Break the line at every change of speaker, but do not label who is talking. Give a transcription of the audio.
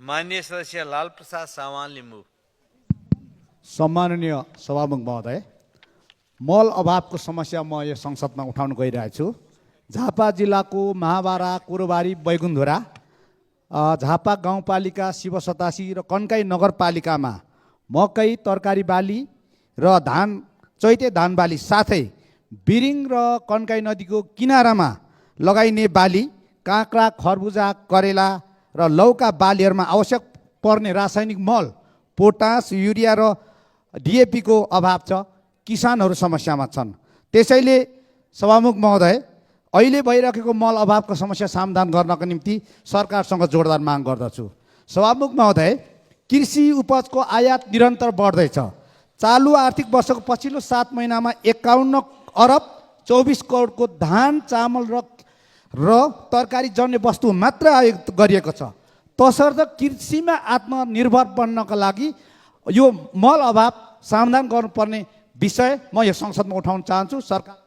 माननीय सदस्य लाल प्रसाद सावान लिम्बू।
सम्माननीय सभामुख महोदय, मल अभावको समस्या म यो संसदमा उठाउन गइरहेको छु। झापा जिल्लाको महाबारा, कुरोबारी, बैगुन्धुरा, झापा गाउँपालिका, शिव सतासी र कन्काई नगरपालिकामा मकै, तरकारी बाली र चैते धान बाली साथै बिरिङ र कन्काई नदीको किनारामा लगाइने बाली, काँक्रा, खरबुजा, करेला र लौका बालीहरूमा आवश्यक पर्ने रासायनिक मल, पोटास, युरिया र डिएपी को अभाव छ। किसानहरू समस्यामा छन्। त्यसैले सभामुख महोदय, अहिले भइरहेको मल अभावको समस्या समाधान गर्नको निम्ति सरकारसँग जोरदार माग गर्दछु। सभामुख महोदय, कृषि उपजको आयात निरन्तर बढ्दैछ। चालु आर्थिक वर्षको पछिल्लो 7 महिनामा 51 अरब 24 करोडको धान, चामल र तरकारी जन्य वस्तु मात्र आयात गरिएको छ। तसर्थ कृषिमा आत्मनिर्भर बन्नका लागि यो मल अभाव समाधान गर्नुपर्ने विषय म यो संसदमा उठाउन चाहन्छु। सरकार